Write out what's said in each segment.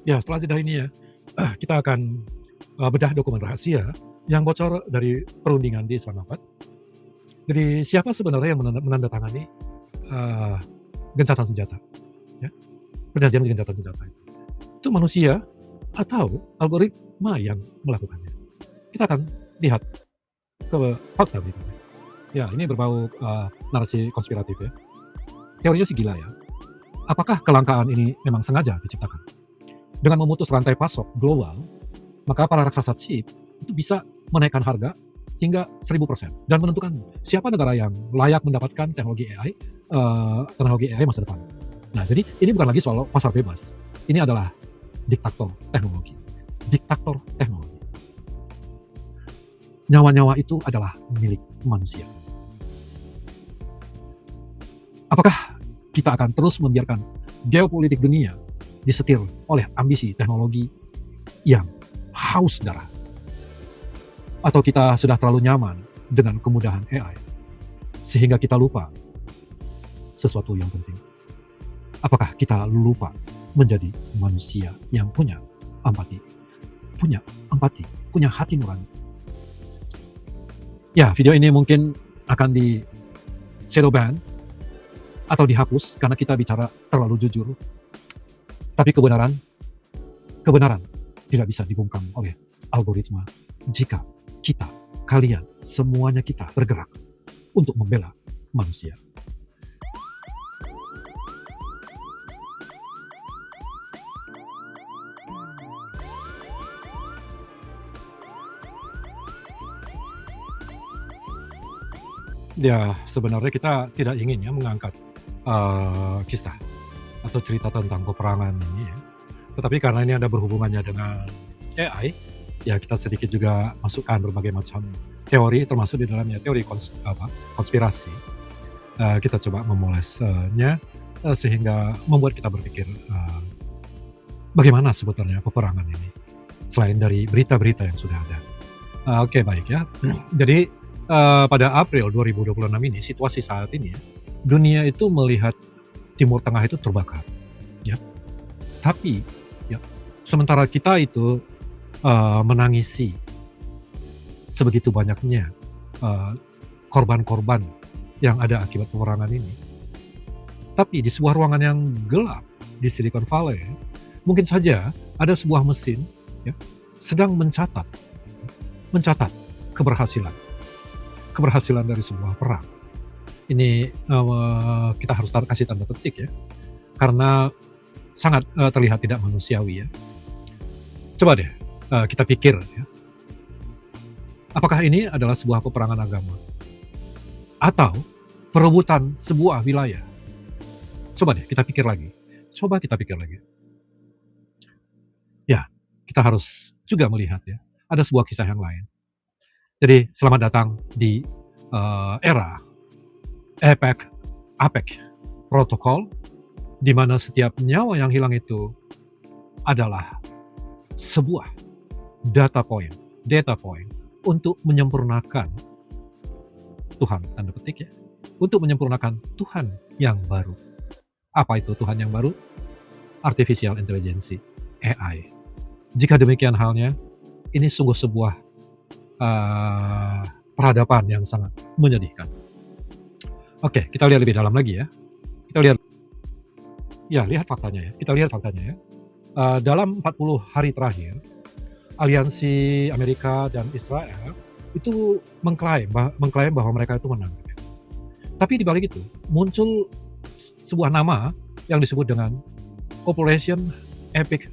Ya, setelah jeda ini ya, kita akan bedah dokumen rahasia yang bocor dari perundingan di Islamabad. Jadi siapa sebenarnya yang menandatangani uh, gencatan senjata, ya, perjanjian gencatan senjata itu manusia atau algoritma yang melakukannya? Kita akan lihat ke fakta berikutnya. Ya, ini berbau narasi konspiratif ya. Teorinya sih gila ya. Apakah kelangkaan ini memang sengaja diciptakan? Dengan memutus rantai pasok global, maka para raksasa chip itu bisa menaikkan harga hingga 1000% dan menentukan siapa negara yang layak mendapatkan teknologi AI masa depan. Nah, jadi ini bukan lagi soal pasar bebas. Ini adalah diktator teknologi. Diktator teknologi. Nyawa-nyawa itu adalah milik manusia. Apakah kita akan terus membiarkan geopolitik dunia disetir oleh ambisi teknologi yang haus darah? Atau kita sudah terlalu nyaman dengan kemudahan AI sehingga kita lupa sesuatu yang penting? Apakah kita lupa menjadi manusia yang punya empati, punya hati nurani? Ya, video ini mungkin akan di shadow ban atau dihapus karena kita bicara terlalu jujur. Tapi kebenaran tidak bisa dibungkam oleh algoritma jika kita, kalian, semuanya kita bergerak untuk membela manusia. Ya, sebenarnya kita tidak ingin ya mengangkat kisah atau cerita tentang peperangan ini ya. Tetapi karena ini ada berhubungannya dengan AI, ya kita sedikit juga masukkan berbagai macam teori, termasuk di dalamnya teori konspirasi. Kita coba memolesnya sehingga membuat kita berpikir bagaimana sebetulnya peperangan ini selain dari berita-berita yang sudah ada. Oke, baik ya. Jadi pada April 2026 ini, situasi saat ini ya, dunia itu melihat Timur Tengah itu terbakar, ya. Tapi ya, sementara kita itu menangisi sebegitu banyaknya korban-korban yang ada akibat peperangan ini. Tapi di sebuah ruangan yang gelap di Silicon Valley, mungkin saja ada sebuah mesin ya, sedang mencatat keberhasilan dari sebuah perang. Ini kita harus kasih tanda petik ya, karena sangat terlihat tidak manusiawi ya. Coba deh kita pikir ya, apakah ini adalah sebuah peperangan agama atau perebutan sebuah wilayah? Coba deh kita pikir lagi. Ya, kita harus juga melihat ya, ada sebuah kisah yang lain. Jadi selamat datang di era APEC protokol, di mana setiap nyawa yang hilang itu adalah sebuah data point untuk menyempurnakan Tuhan, tanda petik ya, untuk menyempurnakan Tuhan yang baru. Apa itu Tuhan yang baru? Artificial Intelligence, AI. Jika demikian halnya, ini sungguh sebuah peradaban yang sangat menyedihkan. Oke, kita lihat lebih dalam lagi ya. Lihat faktanya ya. Dalam 40 hari terakhir, aliansi Amerika dan Israel itu mengklaim bahwa mereka itu menang. Tapi di balik itu muncul sebuah nama yang disebut dengan Operation Epic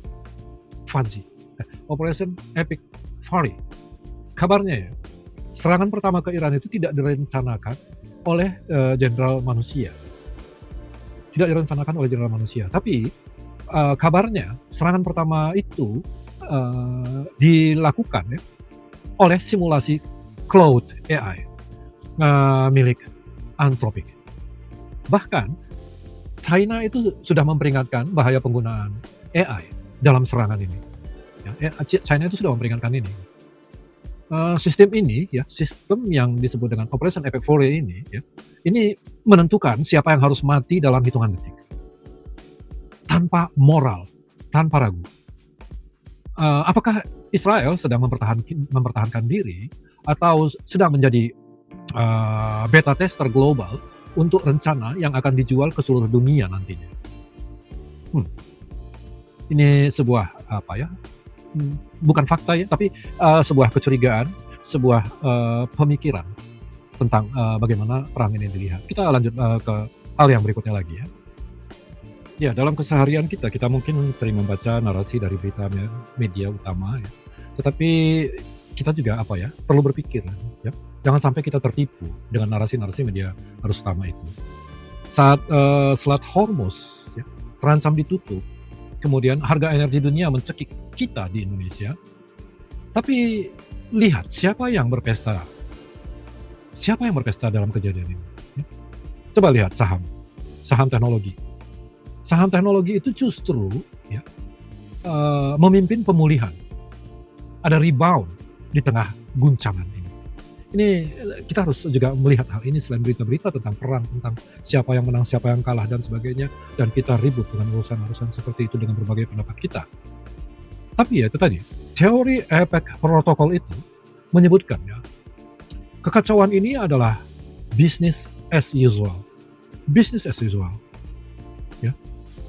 Fury. Kabarnya ya, serangan pertama ke Iran itu tidak direncanakan oleh jenderal manusia. Tapi kabarnya serangan pertama itu dilakukan ya, oleh simulasi Cloud AI milik Anthropic. Bahkan China itu sudah memperingatkan bahaya penggunaan AI dalam serangan ini. Ya, China itu sudah memperingatkan ini. Sistem yang disebut dengan Operation Epic Fury ini, ya, ini menentukan siapa yang harus mati dalam hitungan detik, tanpa moral, tanpa ragu. Apakah Israel sedang mempertahankan diri atau sedang menjadi beta tester global untuk rencana yang akan dijual ke seluruh dunia nantinya? Hmm, ini sebuah apa ya? Bukan fakta ya, tapi sebuah kecurigaan, sebuah pemikiran tentang bagaimana perang ini dilihat. Kita lanjut ke hal yang berikutnya lagi ya. Ya, dalam keseharian kita, kita mungkin sering membaca narasi dari berita media utama ya. Tetapi kita juga apa ya, perlu berpikir ya. Jangan sampai kita tertipu dengan narasi-narasi media arus utama itu. Saat Selat Hormuz ya, terancam ditutup, kemudian harga energi dunia mencekik kita di Indonesia. Tapi lihat siapa yang berpesta? Siapa yang berpesta dalam kejadian ini? Ya. Coba lihat saham, saham teknologi. Saham teknologi itu justru ya, memimpin pemulihan. Ada rebound di tengah guncangan ini. Ini kita harus juga melihat hal ini selain berita-berita tentang perang, tentang siapa yang menang, siapa yang kalah dan sebagainya, dan kita ribut dengan urusan-urusan seperti itu dengan berbagai pendapat kita. Tapi ya itu tadi, teori efek protokol itu menyebutkan ya, kekacauan ini adalah business as usual. Business as usual. Ya.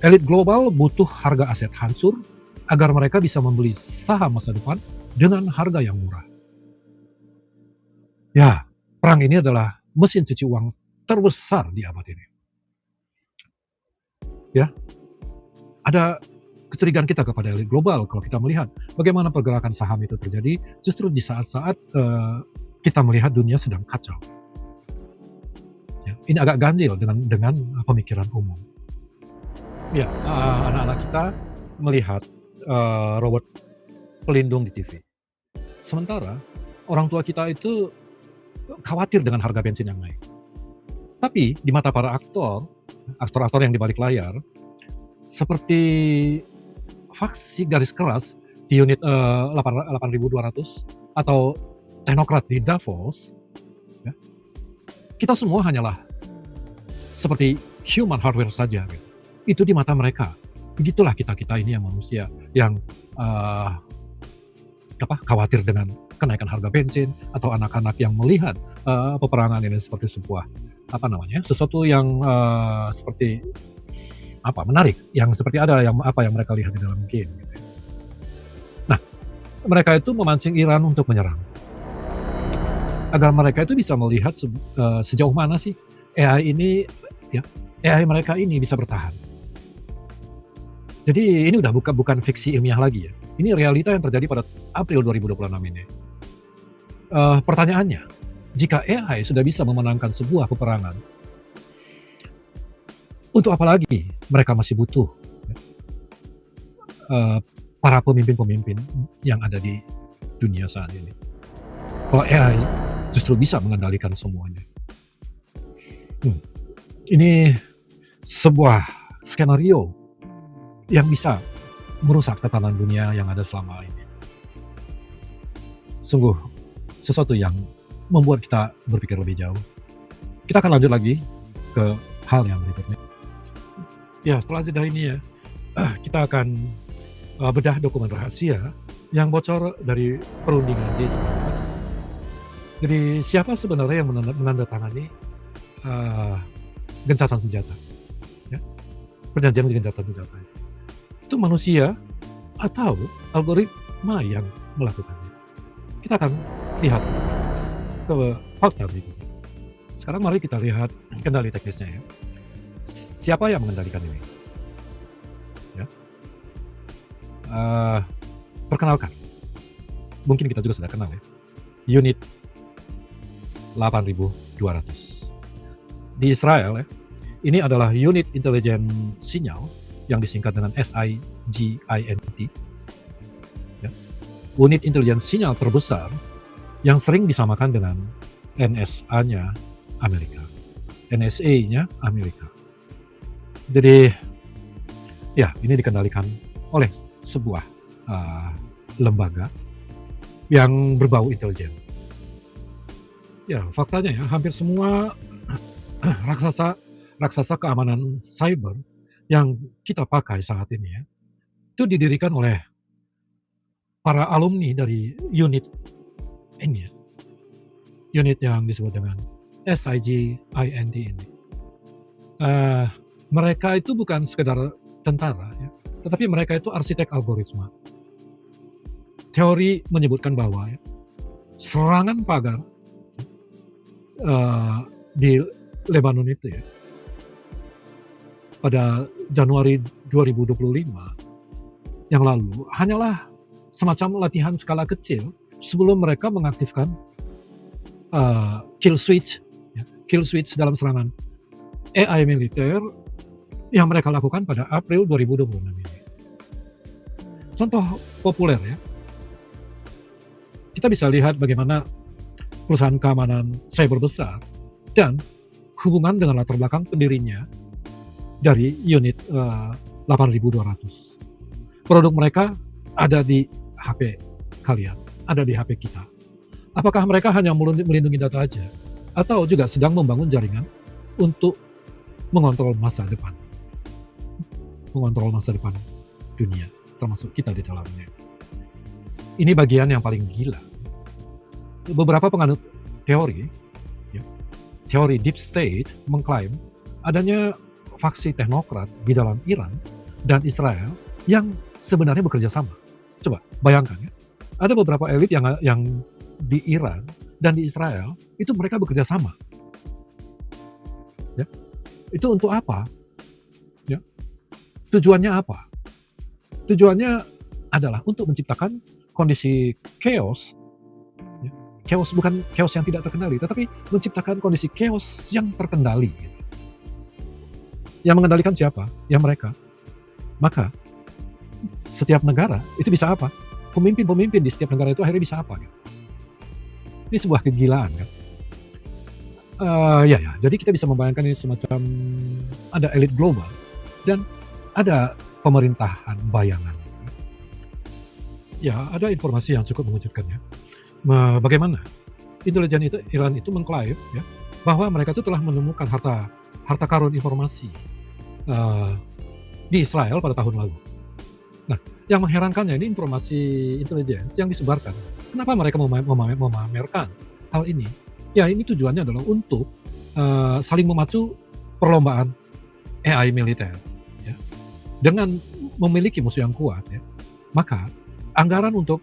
Elit global butuh harga aset hancur agar mereka bisa membeli saham masa depan dengan harga yang murah. Ya, perang ini adalah mesin cuci uang terbesar di abad ini. Ya, ada kecurigaan kita kepada elit global kalau kita melihat bagaimana pergerakan saham itu terjadi justru di saat-saat kita melihat dunia sedang kacau. Ya, ini agak ganjil dengan pemikiran umum. Ya, anak-anak kita melihat robot pelindung di TV. Sementara orang tua kita itu khawatir dengan harga bensin yang naik. Tapi di mata para aktor-aktor yang di balik layar, seperti faksi garis keras di unit 8200 atau teknokrat di Davos, ya, kita semua hanyalah seperti human hardware saja. Gitu. Itu di mata mereka. Begitulah kita-kita ini yang manusia yang khawatir dengan kenaikan harga bensin atau anak-anak yang melihat peperangan ini seperti sebuah sesuatu yang seperti menarik, yang seperti ada yang mereka lihat di dalam game. Gitu. Nah, mereka itu memancing Iran untuk menyerang agar mereka itu bisa melihat sejauh mana sih AI ini ya, AI mereka ini bisa bertahan. Jadi ini udah bukan fiksi ilmiah lagi ya. Ini realita yang terjadi pada April 2026 ini. Pertanyaannya, jika AI sudah bisa memenangkan sebuah peperangan, untuk apa lagi mereka masih butuh para pemimpin-pemimpin yang ada di dunia saat ini? Kalau AI justru bisa mengendalikan semuanya. Ini sebuah skenario yang bisa merusak tatanan dunia yang ada selama ini. Sungguh sesuatu yang membuat kita berpikir lebih jauh. Kita akan lanjut lagi ke hal yang berikutnya. Ya, setelah jeda ini ya, kita akan bedah dokumen rahasia yang bocor dari perundingan di Semarang. Jadi siapa sebenarnya yang menandatangani gencatan senjata? Ya? Perjanjian gencatan senjata. Itu manusia atau algoritma yang melakukannya. Kita akan lihat ke fakta berikutnya. Sekarang mari kita lihat kendali teknisnya ya. Siapa yang mengendalikan ini? Ya. Perkenalkan, mungkin kita juga sudah kenal ya. Unit 8200 di Israel ya. Ini adalah unit intelijen sinyal yang disingkat dengan SIGINT. Ya. Unit intelijen sinyal terbesar yang sering disamakan dengan NSA-nya Amerika, NSA-nya Amerika. Jadi, ya ini dikendalikan oleh sebuah lembaga yang berbau intelijen. Ya, faktanya ya hampir semua raksasa keamanan cyber yang kita pakai saat ini ya, itu didirikan oleh para alumni dari unit ini ya, unit yang disebut dengan SIGINT ini. Mereka itu bukan sekedar tentara ya, tetapi mereka itu arsitek algoritma. Teori menyebutkan bahwa ya, serangan pagar di Lebanon itu ya, pada Januari 2025 yang lalu hanyalah semacam latihan skala kecil sebelum mereka mengaktifkan kill switch dalam serangan AI militer yang mereka lakukan pada April 2026 ini. Contoh populer ya, kita bisa lihat bagaimana perusahaan keamanan cyber besar dan hubungan dengan latar belakang pendirinya dari unit 8200. Produk mereka ada di HP kalian, ada di HP kita. Apakah mereka hanya melindungi data aja, atau juga sedang membangun jaringan untuk mengontrol masa depan dunia, termasuk kita di dalamnya? Ini bagian yang paling gila. Beberapa penganut teori, ya, teori deep state mengklaim adanya faksi teknokrat di dalam Iran dan Israel yang sebenarnya bekerja sama. Coba bayangkan ya, ada beberapa elit yang di Iran dan di Israel itu mereka bekerja sama. Ya, itu untuk apa? Ya, tujuannya apa? Tujuannya adalah untuk menciptakan kondisi chaos. Ya, chaos bukan chaos yang tidak terkendali, tetapi menciptakan kondisi chaos yang terkendali. Yang mengendalikan siapa? Ya mereka. Maka setiap negara itu bisa apa? Pemimpin di setiap negara itu akhirnya bisa apa? Gitu. Ini sebuah kegilaan kan. Ya, jadi kita bisa membayangkan ini semacam ada elit global dan ada pemerintahan bayangan. Ya, ada informasi yang cukup mengejutkan ya. Bagaimana intelijen Iran itu mengklaim ya, bahwa mereka itu telah menemukan harta karun informasi di Israel pada tahun lalu. Nah, yang mengherankannya ini informasi intelijen yang disebarkan. Kenapa mereka memamerkan hal ini? Ya, ini tujuannya adalah untuk saling memacu perlombaan AI militer. Ya. Dengan memiliki musuh yang kuat, ya, maka anggaran untuk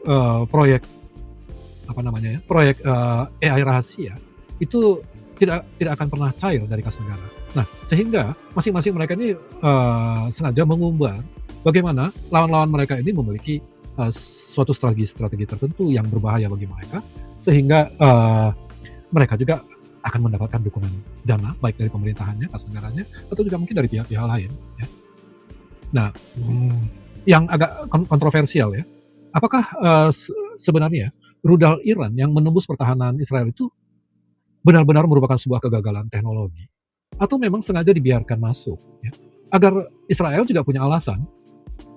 proyek AI rahasia itu tidak akan pernah cair dari kas negara. Nah, sehingga masing-masing mereka ini sengaja mengumbar bagaimana lawan-lawan mereka ini memiliki suatu strategi tertentu yang berbahaya bagi mereka, sehingga mereka juga akan mendapatkan dukungan dana baik dari pemerintahannya, kas negaranya, atau juga mungkin dari pihak-pihak lain. Ya. Nah, yang agak kontroversial ya, apakah sebenarnya rudal Iran yang menembus pertahanan Israel itu benar-benar merupakan sebuah kegagalan teknologi, atau memang sengaja dibiarkan masuk ya, agar Israel juga punya alasan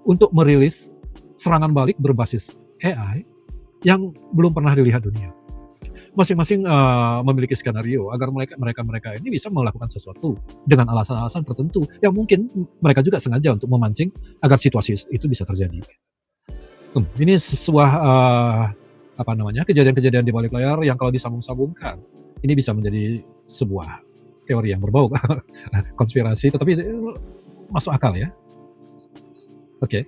untuk merilis serangan balik berbasis AI yang belum pernah dilihat dunia. Masing-masing memiliki skenario agar mereka ini bisa melakukan sesuatu dengan alasan-alasan tertentu yang mungkin mereka juga sengaja untuk memancing agar situasi itu bisa terjadi. Ini sebuah kejadian-kejadian di balik layar yang kalau disambung-sambungkan ini bisa menjadi sebuah teori yang berbau konspirasi, tetapi masuk akal ya. Oke.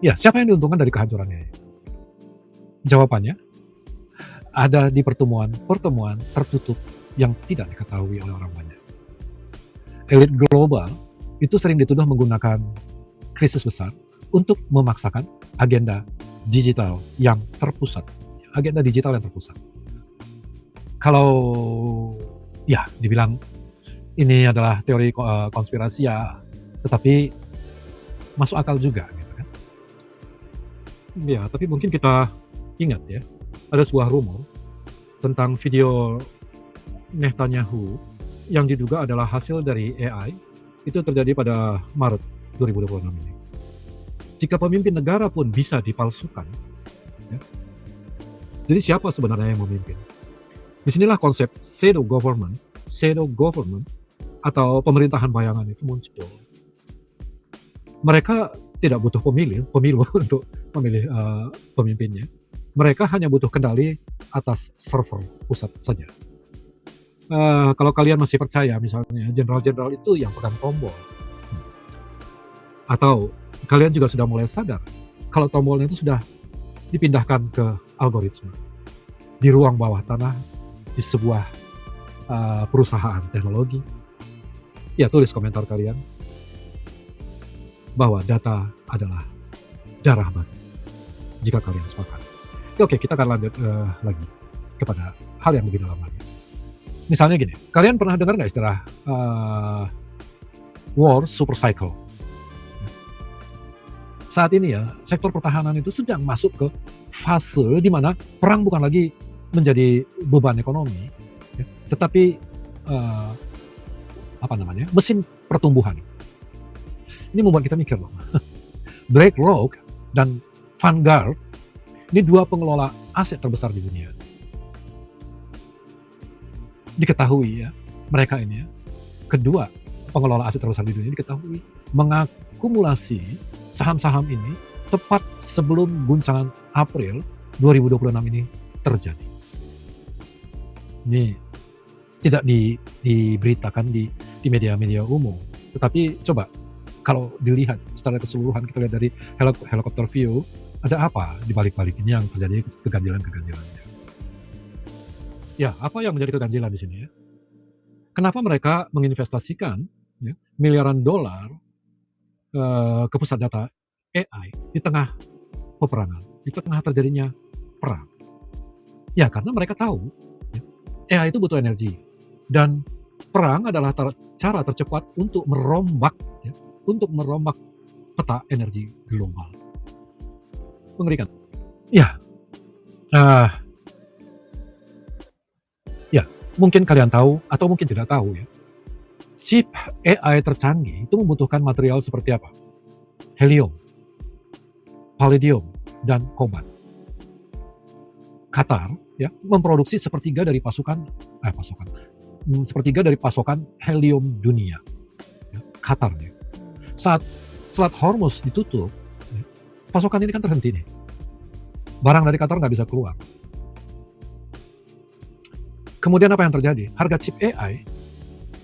Ya, siapa yang diuntungkan dari kehancurannya? Jawabannya ada di pertemuan tertutup yang tidak diketahui oleh orang banyak. Elit global itu sering dituduh menggunakan krisis besar untuk memaksakan agenda digital yang terpusat. Kalau ya dibilang ini adalah teori konspirasi ya, tetapi masuk akal juga gitu kan. Ya, tapi mungkin kita ingat ya, ada sebuah rumor tentang video Netanyahu yang diduga adalah hasil dari AI, itu terjadi pada Maret 2026 ini. Jika pemimpin negara pun bisa dipalsukan, ya, jadi siapa sebenarnya yang memimpin? Disinilah konsep shadow government atau pemerintahan bayangan itu muncul. Mereka tidak butuh pemilu untuk memilih pemimpinnya. Mereka hanya butuh kendali atas server pusat saja. Kalau kalian masih percaya misalnya jenderal-jenderal itu yang pegang tombol, atau kalian juga sudah mulai sadar kalau tombolnya itu sudah dipindahkan ke algoritma di ruang bawah tanah di sebuah perusahaan teknologi, ya tulis komentar kalian bahwa data adalah darah baru jika kalian sepakat. Oke, kita akan lanjut lagi kepada hal yang lebih dalam lagi. Misalnya gini, kalian pernah dengar nggak istilah war super cycle? Saat ini ya, sektor pertahanan itu sedang masuk ke fase di mana perang bukan lagi menjadi beban ekonomi, ya, tetapi mesin pertumbuhan. Ini membuat kita mikir loh. BlackRock dan Vanguard ini dua pengelola aset terbesar di dunia. Diketahui ya, mereka ini ya, kedua pengelola aset terbesar di dunia diketahui mengakumulasi saham-saham ini tepat sebelum guncangan April 2026 ini terjadi. Ini tidak diberitakan di media-media umum, tetapi coba kalau dilihat secara keseluruhan, kita lihat dari helikopter view, ada apa di balik-balik ini yang terjadi keganjilan-keganjilannya. Ya, apa yang menjadi keganjilan di sini ya? Kenapa mereka menginvestasikan ya, miliaran dolar ke pusat data AI di tengah peperangan, di tengah terjadinya perang? Ya, karena mereka tahu ya, AI itu butuh energi, dan perang adalah cara tercepat untuk merombak peta energi global. Mengerikan. Ya, mungkin kalian tahu atau mungkin tidak tahu ya. Chip AI tercanggih itu membutuhkan material seperti apa? Helium, palladium, dan kobat. Qatar ya memproduksi sepertiga dari pasokan helium dunia. Ya, Qatar ya. Saat Selat Hormuz ditutup, ya, pasokan ini kan terhenti nih. Barang dari Qatar nggak bisa keluar. Kemudian apa yang terjadi? Harga chip AI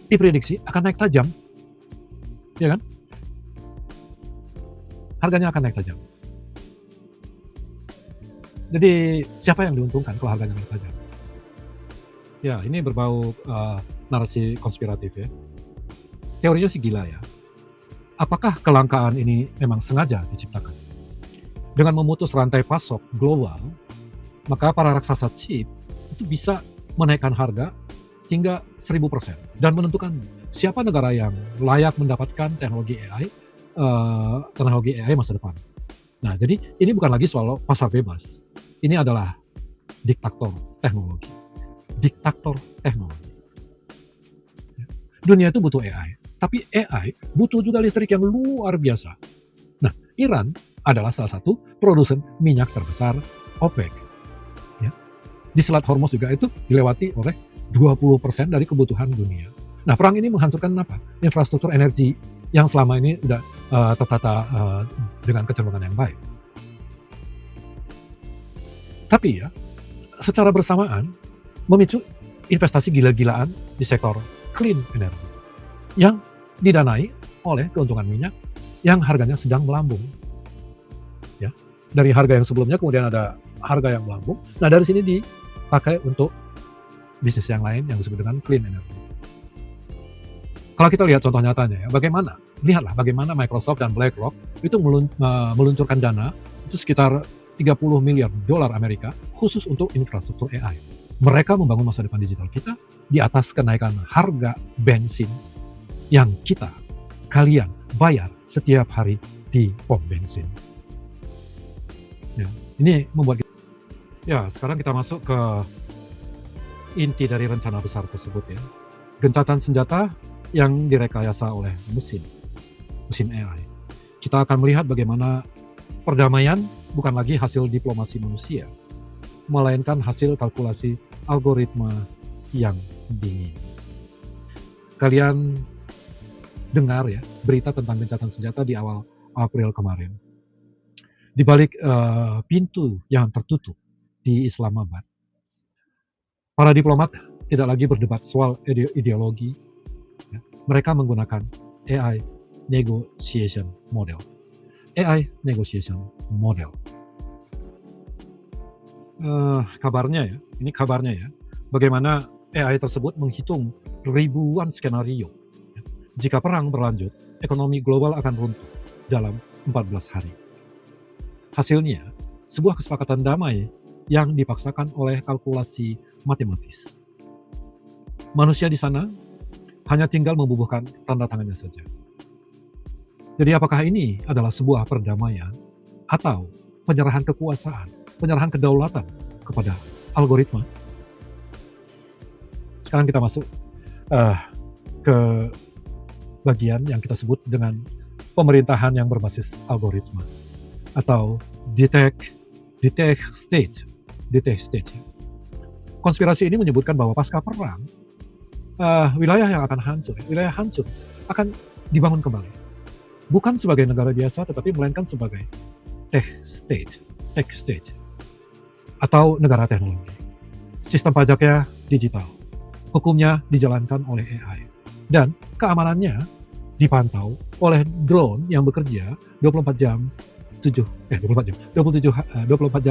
diprediksi akan naik tajam, ya kan? Harganya akan naik tajam. Jadi siapa yang diuntungkan kalau harganya naik tajam? Ya, ini berbau narasi konspiratif ya. Teorinya sih gila ya. Apakah kelangkaan ini memang sengaja diciptakan? Dengan memutus rantai pasok global, maka para raksasa chip itu bisa menaikkan harga hingga 1000% dan menentukan siapa negara yang layak mendapatkan teknologi AI masa depan. Nah, jadi ini bukan lagi soal pasar bebas. Ini adalah diktator teknologi. Diktator teknologi. Dunia itu butuh AI, tapi AI butuh juga listrik yang luar biasa. Nah, Iran adalah salah satu produsen minyak terbesar OPEC. Ya. Di Selat Hormuz juga itu dilewati oleh 20% dari kebutuhan dunia. Nah, perang ini menghancurkan apa? Infrastruktur energi yang selama ini sudah tertata dengan kecenderungan yang baik. Tapi ya, secara bersamaan memicu investasi gila-gilaan di sektor clean energy yang didanai oleh keuntungan minyak yang harganya sedang melambung. Ya, dari harga yang sebelumnya kemudian ada harga yang melambung. Nah, dari sini dipakai untuk bisnis yang lain yang disebut dengan clean energy. Kalau kita lihat contoh nyatanya ya, lihatlah bagaimana Microsoft dan BlackRock itu meluncurkan dana itu sekitar 30 miliar dolar Amerika khusus untuk infrastruktur AI. Mereka membangun masa depan digital kita di atas kenaikan harga bensin yang kalian bayar setiap hari di pom bensin. Ya, ini membuat kita, ya sekarang kita masuk ke inti dari rencana besar tersebut ya. Gencatan senjata yang direkayasa oleh mesin AI. Kita akan melihat bagaimana perdamaian bukan lagi hasil diplomasi manusia, melainkan hasil kalkulasi algoritma yang dingin. Kalian dengar ya berita tentang gencatan senjata di awal April kemarin. Di balik pintu yang tertutup di Islamabad, para diplomat tidak lagi berdebat soal ideologi. Ya. Mereka menggunakan AI negotiation model. AI negotiation model. Kabarnya ya, ini kabarnya ya, bagaimana AI tersebut menghitung ribuan skenario. Ya. Jika perang berlanjut, ekonomi global akan runtuh dalam 14 hari. Hasilnya, sebuah kesepakatan damai yang dipaksakan oleh kalkulasi matematis. Manusia di sana hanya tinggal membubuhkan tanda tangannya saja. Jadi apakah ini adalah sebuah perdamaian atau penyerahan kekuasaan, penyerahan kedaulatan kepada algoritma? Sekarang kita masuk ke bagian yang kita sebut dengan pemerintahan yang berbasis algoritma atau detect state. Konspirasi ini menyebutkan bahwa pasca perang wilayah yang akan hancur, wilayah hancur akan dibangun kembali. Bukan sebagai negara biasa, tetapi melainkan sebagai tech state, atau negara teknologi. Sistem pajaknya digital, hukumnya dijalankan oleh AI, dan keamanannya dipantau oleh drone yang bekerja 24 jam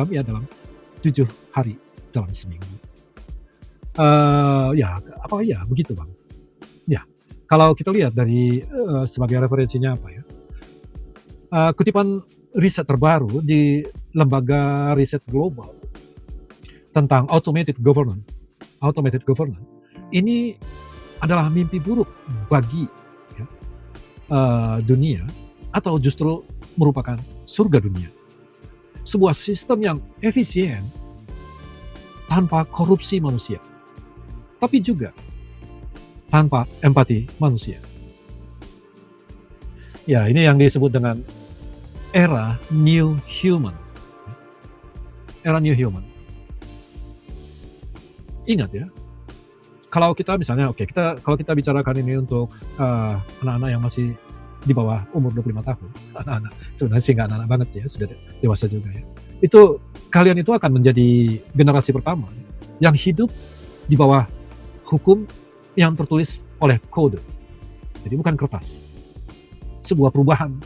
ya dalam 7 hari dalam seminggu. Begitu Bang. Ya, kalau kita lihat dari sebagai referensinya apa ya? Kutipan riset terbaru di lembaga riset global tentang automated governance ini adalah mimpi buruk bagi dunia, atau justru merupakan surga dunia. Sebuah sistem yang efisien tanpa korupsi manusia, tapi juga tanpa empati manusia. Ya, ini yang disebut dengan era new human. Era new human. Ingat ya, kalau kita misalnya, kalau kita bicarakan ini untuk anak-anak yang masih di bawah umur 25 tahun, anak-anak, sebenarnya sih nggak anak-anak banget sih ya, sudah dewasa juga ya. Kalian itu akan menjadi generasi pertama yang hidup di bawah hukum yang tertulis oleh kode. Jadi bukan kertas. Sebuah perubahan,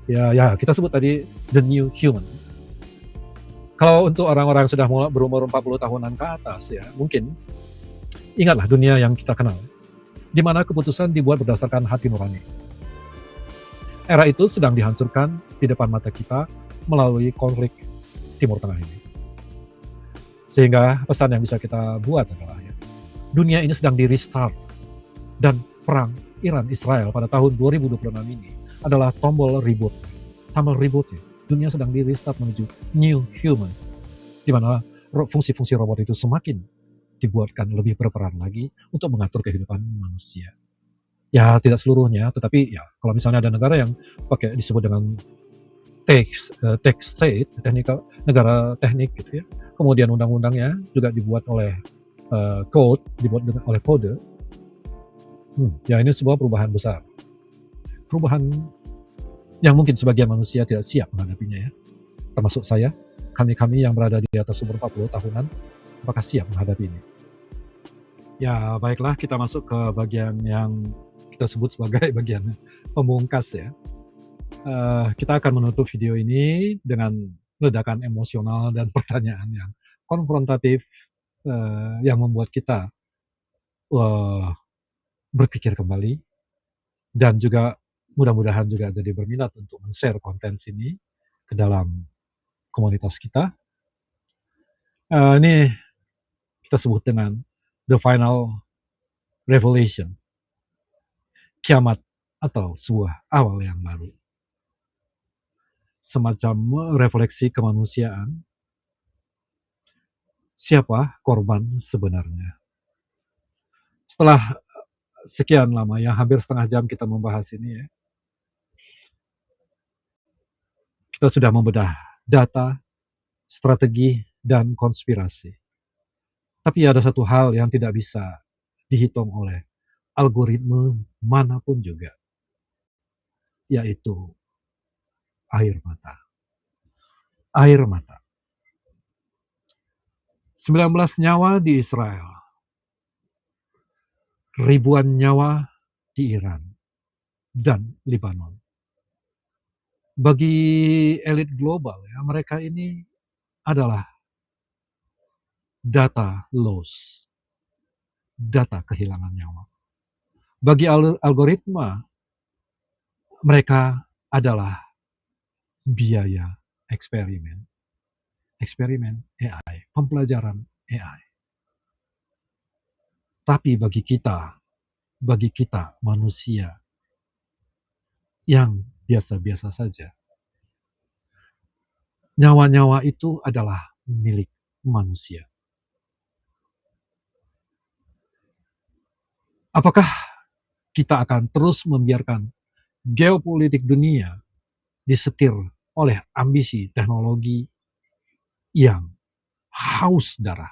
ya kita sebut tadi the new human. Kalau untuk orang-orang yang sudah berumur 40 tahunan ke atas ya, mungkin ingatlah dunia yang kita kenal, di mana keputusan dibuat berdasarkan hati nurani. Era itu sedang dihancurkan di depan mata kita melalui konflik Timur Tengah ini. Sehingga pesan yang bisa kita buat adalah dunia ini sedang di restart, dan perang Iran-Israel pada tahun 2026 ini adalah tombol reboot. Dunia sedang di restart menuju new human, di mana fungsi-fungsi robot itu semakin dibuatkan lebih berperan lagi untuk mengatur kehidupan manusia. Ya, tidak seluruhnya, tetapi ya kalau misalnya ada negara yang pakai disebut dengan tech state, negara teknik gitu ya. Kemudian undang-undangnya juga dibuat oleh oleh kode. Ya, ini sebuah perubahan besar. Perubahan yang mungkin sebagian manusia tidak siap menghadapinya ya. Termasuk saya, kami yang berada di atas umur 40 tahunan, apakah siap menghadapi ini? Ya, baiklah, kita masuk ke bagian yang kita sebut sebagai bagian pemungkas ya. Kita akan menutup video ini dengan ledakan emosional dan pertanyaan yang konfrontatif, yang membuat kita berpikir kembali, dan juga mudah-mudahan juga jadi berminat untuk men-share konten sini ke dalam komunitas kita. Ini kita sebut dengan the final revelation, kiamat atau sebuah awal yang baru. Semacam refleksi kemanusiaan, siapa korban sebenarnya. Setelah sekian lama ya, hampir setengah jam kita membahas ini ya, kita sudah membedah data, strategi, dan konspirasi. Tapi ada satu hal yang tidak bisa dihitung oleh algoritma manapun juga, yaitu air mata. Air mata. 19 nyawa di Israel, ribuan nyawa di Iran dan Lebanon. Bagi elit global, ya, mereka ini adalah data loss, data kehilangan nyawa. Bagi algoritma, mereka adalah biaya eksperimen AI, pembelajaran AI. Tapi bagi kita manusia yang biasa-biasa saja, nyawa-nyawa itu adalah milik manusia. Apakah kita akan terus membiarkan geopolitik dunia disetir oleh ambisi teknologi yang haus darah?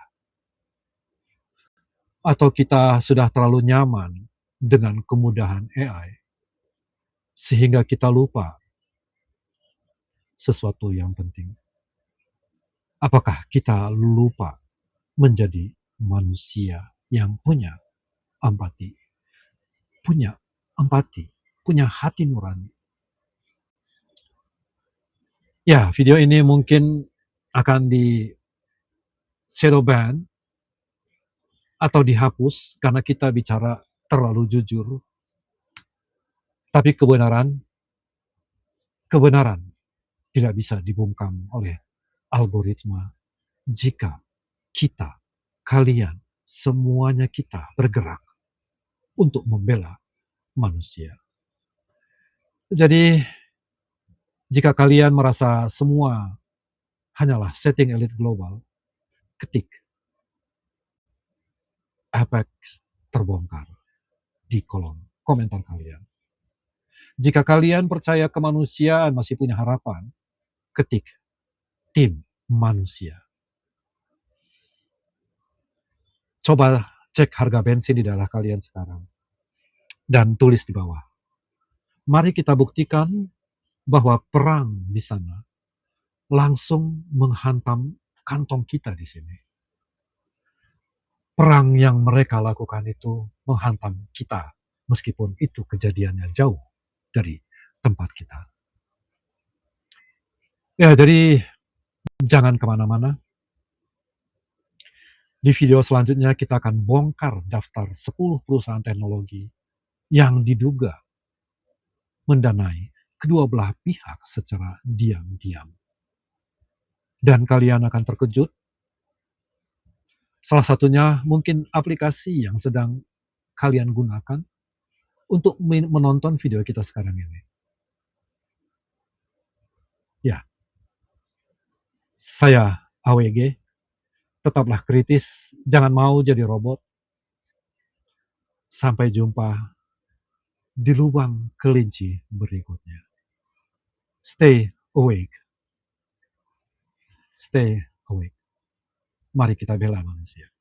Atau kita sudah terlalu nyaman dengan kemudahan AI sehingga kita lupa sesuatu yang penting? Apakah kita lupa menjadi manusia yang punya empati, punya hati nurani? Ya, video ini mungkin akan di shadow ban atau dihapus karena kita bicara terlalu jujur. Tapi kebenaran tidak bisa dibungkam oleh algoritma jika kita, kalian, semuanya kita bergerak untuk membela manusia. Jadi, jika kalian merasa semua hanyalah setting elit global, ketik Apex terbongkar di kolom komentar kalian. Jika kalian percaya kemanusiaan masih punya harapan, ketik tim manusia. Coba cek harga bensin di daerah kalian sekarang. Dan tulis di bawah. Mari kita buktikan bahwa perang di sana langsung menghantam kantong kita di sini. Perang yang mereka lakukan itu menghantam kita, meskipun itu kejadiannya jauh dari tempat kita. Ya, jadi jangan kemana-mana. Di video selanjutnya kita akan bongkar daftar 10 perusahaan teknologi yang diduga mendanai kedua belah pihak secara diam-diam. Dan kalian akan terkejut. Salah satunya mungkin aplikasi yang sedang kalian gunakan untuk menonton video kita sekarang ini. Ya, saya AWG. Tetaplah kritis, jangan mau jadi robot. Sampai jumpa di lubang kelinci berikutnya. Stay awake. Stay awake. Mari kita bela manusia.